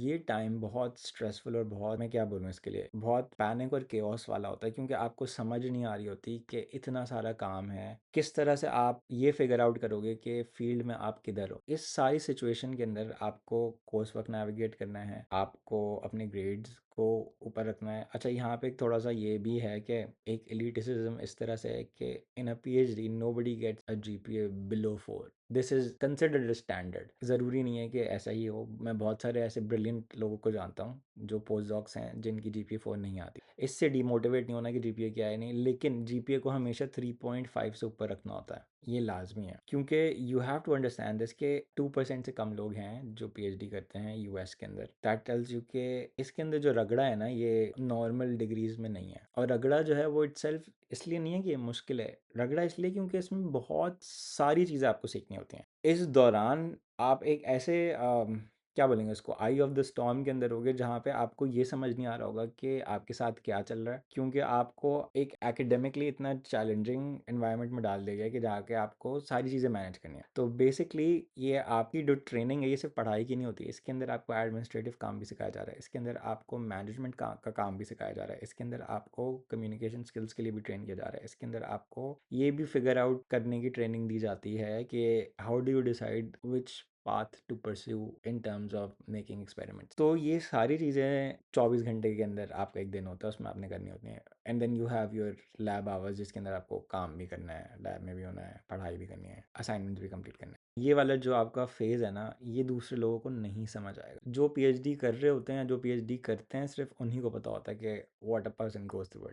ये टाइम बहुत स्ट्रेसफुल और बहुत मैं क्या बोलूँ इसके लिए बहुत पैनिक और केओस वाला होता है क्योंकि आपको समझ नहीं आ रही होती कि इतना सारा काम है, किस तरह से आप ये फिगर आउट करोगे कि फील्ड में आप किधर हो। इस सारी सिचुएशन के अंदर आपको कोर्स वर्क नेविगेट करना है, आपको अपने ग्रेड्स को ऊपर रखना है। अच्छा, यहाँ पे एक थोड़ा सा ये भी है कि एक एलिटिसिज्म इस तरह से है कि in a PhD nobody gets a GPA below 4। This is considered standard. ज़रूरी नहीं है कि ऐसा ही हो। मैं बहुत सारे ऐसे ब्रिलियंट लोगों को जानता हूँ जो पोस्ट डॉक्स हैं जिनकी जीपीए 4 नहीं आती। इससे डिमोटिवेट नहीं होना कि जीपीए क्या है नहीं, लेकिन जीपीए को हमेशा 3.5 से ऊपर रखना होता है। ये लाजमी है क्योंकि you have to understand this के 2% से कम लोग हैं जो पीएचडी करते हैं यूएस के अंदर। दैट टेल्स यू के इसके अंदर जो रगड़ा है ना ये नॉर्मल डिग्रीज में नहीं है। और रगड़ा जो है वो इटसेल्फ इसलिए नहीं है कि ये मुश्किल है, रगड़ा इसलिए क्योंकि इसमें बहुत सारी चीज़ें आपको सीखनी होती हैं। इस दौरान आप एक ऐसे क्या बोलेंगे उसको, आई ऑफ द स्टॉर्म के अंदर होगे जहाँ पे आपको ये समझ नहीं आ रहा होगा कि आपके साथ क्या चल रहा है, क्योंकि आपको एक एकेडमिकली इतना चैलेंजिंग एनवायरनमेंट में डाल दिया गया है कि जाके आपको सारी चीज़ें मैनेज करनी है। तो बेसिकली ये आपकी जो ट्रेनिंग है ये सिर्फ पढ़ाई की नहीं होती, इसके अंदर आपको एडमिनिस्ट्रेटिव काम भी सिखाया जा रहा है, इसके अंदर आपको मैनेजमेंट का काम भी सिखाया जा रहा है, इसके अंदर आपको कम्युनिकेशन स्किल्स के लिए भी ट्रेन किया जा रहा है, इसके अंदर आपको ये भी फिगर आउट करने की ट्रेनिंग दी जाती है कि how do you decide which path to pursue in terms of making experiments. तो ये सारी चीज़ें 24 घंटे के अंदर आपका एक दिन होता है, उसमें आपने करनी होती हैं। And then you have your lab hours जिसके अंदर आपको काम भी करना है, लैब में भी होना है, पढ़ाई भी करनी है, असाइनमेंट्स भी कंप्लीट करना है। ये वाला जो आपका फेज़ है ना, ये दूसरे लोगों को नहीं समझ आएगा। जो पीएचडी कर रहे होते हैं, जो पीएचडी करते हैं, सिर्फ उन्हीं को पता होता है कि what a person goes through it.